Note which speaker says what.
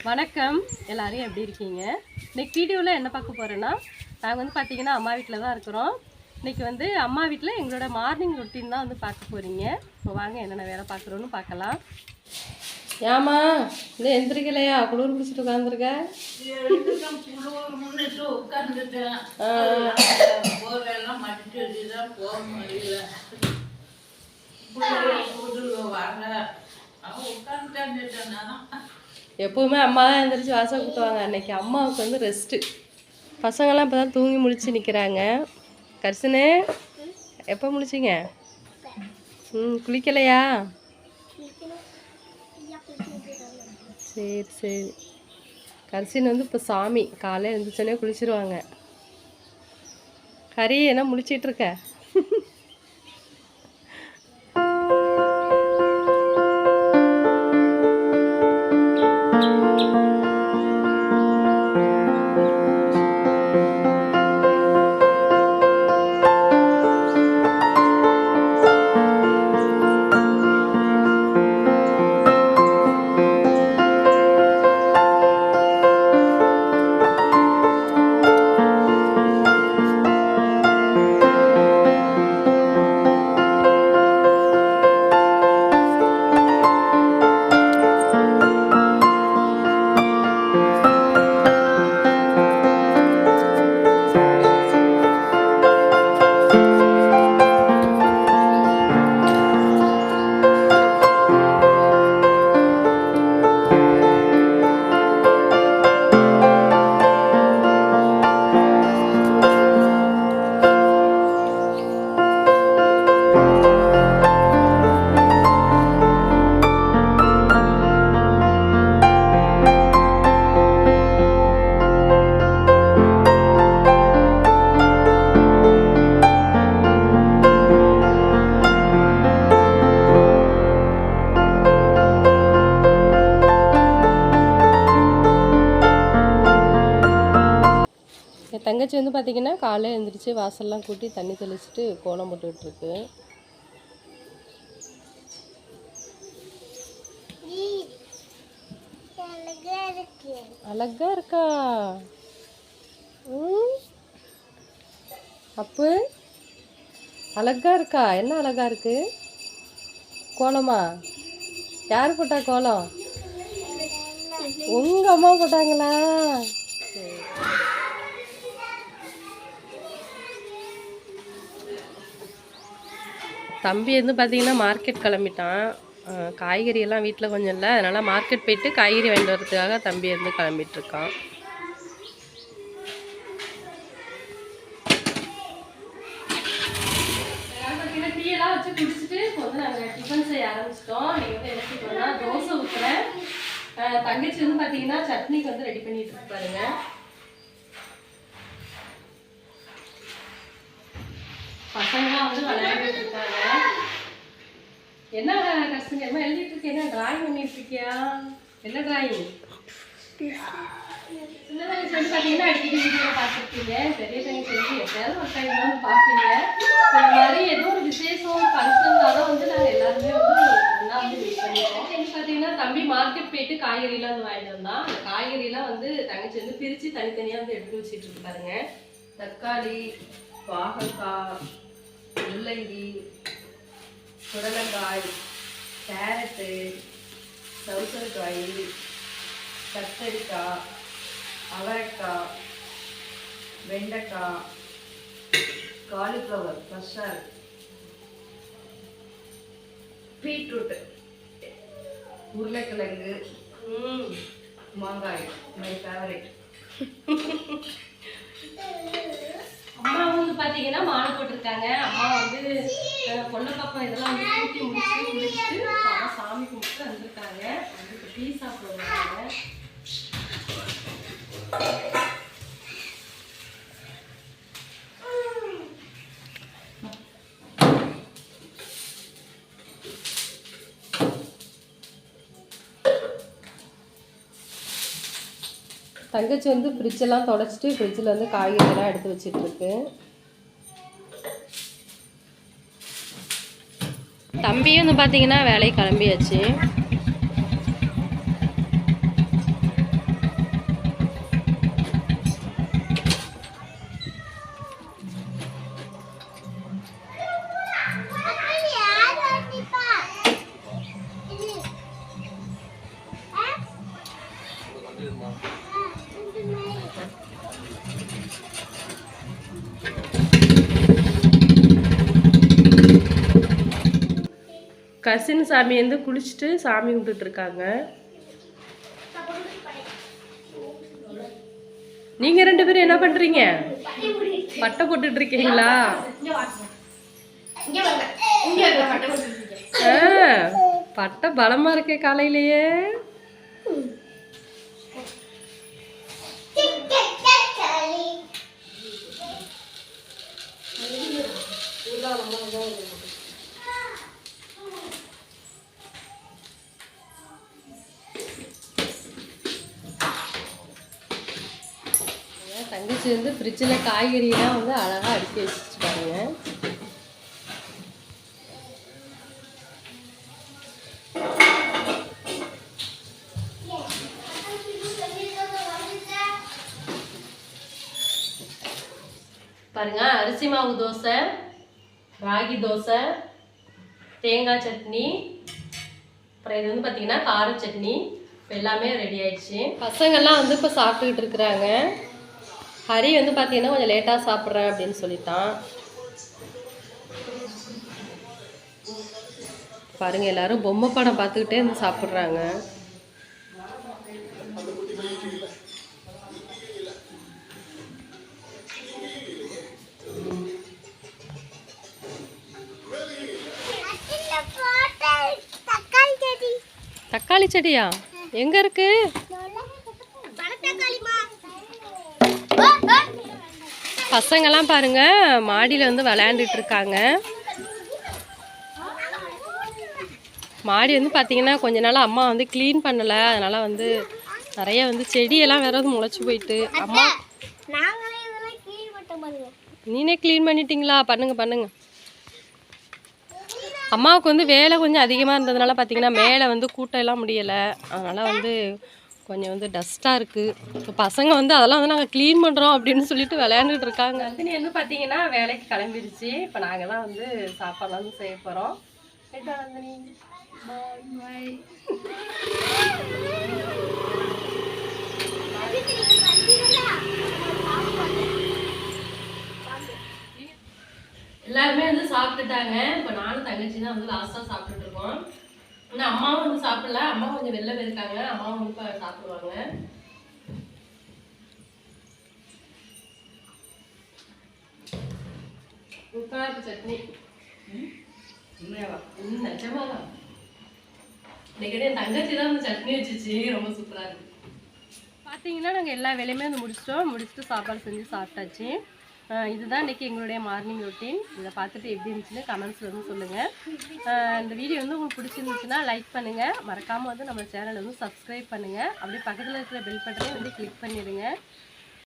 Speaker 1: வணக்கம், எல்லாரும் எப்படி இருக்கீங்க? இன்னைக்கு வீடியோவில் என்ன பார்க்க போகிறேன்னா, நாங்கள் வந்து பார்த்தீங்கன்னா அம்மா வீட்டில் தான் இருக்கிறோம். இன்றைக்கி வந்து அம்மா வீட்டில் எங்களோட மார்னிங் ரொட்டீன் தான் வந்து பார்க்க போகிறீங்க. இப்போ வாங்க என்னென்ன வேலை பார்க்குறோன்னு பார்க்கலாம். ஏமா இன்னும் எந்திரிக்கலையா? குளிர் பிடிச்சிட்டு உட்காந்துருக்க? எப்போவுமே அம்மா தான் எழுந்திரிச்சு வாசல் கூட்டுவாங்க. அன்றைக்கி அம்மாவுக்கு வந்து ரெஸ்ட்டு. பசங்கள்லாம் இப்போ தான் தூங்கி முழிச்சு நிற்கிறாங்க. கர்சனு எப்போ முழிச்சிங்க? குளிக்கலையா? சரி சரி. கர்சின் வந்து இப்போ சாமி காலையில் எழுந்திரிச்சோன்னே குளிச்சிருவாங்க. ஹரி என்ன முழிச்சிட்ருக்க? என் தங்கச்சி வந்து பார்த்திங்கன்னா காலையில் எழுந்திரிச்சு வாசல்லாம் கூட்டி தண்ணி தெளிச்சுட்டு கோலம் போட்டுட்ருக்கு. அழகா இருக்கா? அப்பு அழகா இருக்கா? என்ன அழகா இருக்கு? கோலமா? யார் போட்டா கோலம்? உங்க அம்மா போட்டாங்களா? தம்பி வந்து பார்த்திங்கன்னா மார்க்கெட் கிளம்பிட்டான். காய்கறியெல்லாம் வீட்டில் கொஞ்சம் இல்லை, அதனால் மார்க்கெட் போயிட்டு காய்கறி வாங்கிட்டு வரதுக்காக தம்பி வந்து கிளம்பிட்டுருக்கான். பார்த்தீங்கன்னா டீயெல்லாம் வச்சு குடிச்சிட்டு இப்போ வந்து நாங்கள் டிஃபன் செய்ய ஆரம்பிச்சிட்டோம். நீங்கள் வந்து என்ன செய்யணும்னா தோசை ஊற்றுறேன். தங்கச்சி வந்து பார்த்தீங்கன்னா சட்னிக்கு வந்து ரெடி பண்ணிட்டு இருப்பாருங்க. பசங்களாம் வந்து விளையாடிட்டு இருக்காங்க. என்ன கஷ்டம் என்ன எழுதிட்டு இருக்கேன்? என்ன டிராயிங் பண்ணிட்டு இருக்கியா? என்ன டிராயிங்? சின்ன தங்கச்சி வந்து பார்த்தீங்கன்னா அடிக்கடி வீடியோவில் பார்த்துருப்பீங்க. பெரிய தங்கச்சி வந்து எப்பயாவது ஒரு டைம் வந்து பார்ப்பீங்க. இந்த மாதிரி ஏதோ ஒரு விசேஷம் ஃபங்க்ஷன்னாலும் வந்து நாங்கள் எல்லாருமே வந்து ஒன்றா வந்து மீட் பண்ணிடுவோம். பார்த்தீங்கன்னா தம்பி மார்க்கெட் போயிட்டு காய்கறிலாம் வந்து வாங்கிட்டு வந்தான். அந்த காய்கறிலாம் வந்து தங்கச்சி வந்து பிரித்து தனித்தனியாக வந்து எடுத்து வச்சுட்டு இருக்கு பாருங்க. தக்காளி, பாகக்காய், முள்ளங்கி, புடலங்காய், கேரட்டு, சவுசரக்காய், கத்தரிக்காய், அவரைக்காய், வெண்டைக்காய், காலிஃப்ளவர், மஷ்ரூம், பீட்ரூட், உருளைக்கிழங்கு, மாங்காய், மை ஃபேவரட். அம்மா வந்து பார்த்தீங்கன்னா மாலை போட்டிருக்காங்க. அம்மா வந்து பொண்ணு பாப்பா இதெல்லாம் வந்து கூட்டி முடிச்சுட்டு சாமி கும்பிட்டு வந்திருக்காங்க. வந்து இப்போ டீ சாப்பிடுவாங்க. தங்கச்சி வந்து ஃப்ரிட்ஜெல்லாம் தொடச்சிட்டு ஃப்ரிட்ஜில் வந்து காய்கறியெல்லாம் எடுத்து வச்சிட்ருக்கு. தம்பியும் வந்து பார்த்தீங்கன்னா வேலைக்கு கிளம்பியாச்சு. கசின் சாமி வந்து குளிச்சுட்டு சாமி கும்பிட்டுட்டு இருக்காங்க. நீங்க 2 பேரும் என்ன பண்றீங்க? பட்டை போட்டுட்டு இருக்கீங்களா? பட்டை பலமா இருக்கே காலையிலேயே. தங்கச்சி வந்து ஃப்ரிட்ஜில் காய்கறியெல்லாம் வந்து அழகாக அடுக்கி வச்சுட்டு பாருங்க. பாருங்க, அரிசி மாவு தோசை, ராகி தோசை, தேங்காய் சட்னி, அப்புறம் இது வந்து பார்த்தீங்கன்னா கார சட்னி. இப்போ எல்லாமே ரெடி ஆயிடுச்சு. பசங்கள்லாம் வந்து இப்போ சாப்பிட்டுக்கிட்டு இருக்கிறாங்க. ஹரி வந்து பார்த்தீங்கன்னா கொஞ்சம் லேட்டாக சாப்பிட்றேன் அப்படின்னு சொல்லிட்டான். பாருங்க, எல்லாரும் பொம்மை படம் பார்த்துக்கிட்டே வந்து சாப்பிட்றாங்க. தக்காளி செடியா? எங்க இருக்கு? பசங்கெல்லாம் பாருங்க மாடியில் வந்து விளையாண்டுட்டு இருக்காங்க. மாடி வந்து பார்த்தீங்கன்னா கொஞ்ச நாள் அம்மா வந்து க்ளீன் பண்ணலை. அதனால் வந்து நிறைய வந்து செடியெல்லாம் வேற முளைச்சி போயிட்டு. அம்மா நீனே க்ளீன் பண்ணிட்டீங்களா? பண்ணுங்க பண்ணுங்க. அம்மாவுக்கு வந்து வேலை கொஞ்சம் அதிகமாக இருந்ததுனால பார்த்தீங்கன்னா மேலே வந்து கூட்டெல்லாம் முடியலை. அதனால் வந்து கொஞ்சம் வந்து டஸ்ட்டாக இருக்குது. இப்போ பசங்க வந்து அதெல்லாம் வந்து நாங்கள் க்ளீன் பண்ணுறோம் அப்படின்னு சொல்லிட்டு விளையாண்டுட்டு இருக்காங்க. நந்தினி வந்து பார்த்தீங்கன்னா வேலைக்கு கிளம்பிடுச்சு. இப்போ நாங்கள் தான் வந்து சாப்பாடுலாம் வந்து செய்ய போகிறோம். நந்தினி பாய். எல்லாருமே வந்து சாப்பிட்டுட்டாங்க. இப்போ நானும் தங்கச்சி தான் வந்து லாஸ்ட்டாக சாப்பிட்டுட்டு இருக்கோம். ஆனால் அம்மாவும் வந்து சாப்பிடல. அம்மா கொஞ்சம் வெளில போயிருக்காங்க. அம்மாவும் வந்து இப்போ சாப்பிடுவாங்க. சூப்பராக இருக்கு சட்னி. நிஜமாதான் இன்னைக்கு என் தங்கச்சி தான் வந்து சட்னி வச்சுச்சு. ரொம்ப சூப்பராக இருக்கு. பார்த்தீங்கன்னா நாங்கள் எல்லா வேலையுமே வந்து முடிச்சுட்டு சாப்பாடு செஞ்சு சாப்பிட்டாச்சு. இதுதான் இன்றைக்கி எங்களுடைய மார்னிங் ரொட்டீன். இதை பார்த்துட்டு எப்படி இருந்துச்சுன்னு கமெண்ட்ஸில் வந்து சொல்லுங்கள். இந்த வீடியோ வந்து உங்களுக்கு பிடிச்சிருந்துச்சுன்னா லைக் பண்ணுங்கள். மறக்காமல் வந்து நம்ம சேனலை வந்து சப்ஸ்கிரைப் பண்ணுங்கள். அப்படியே பக்கத்தில் இருக்கிற பெல் பட்டனை வந்து கிளிக் பண்ணிடுங்க.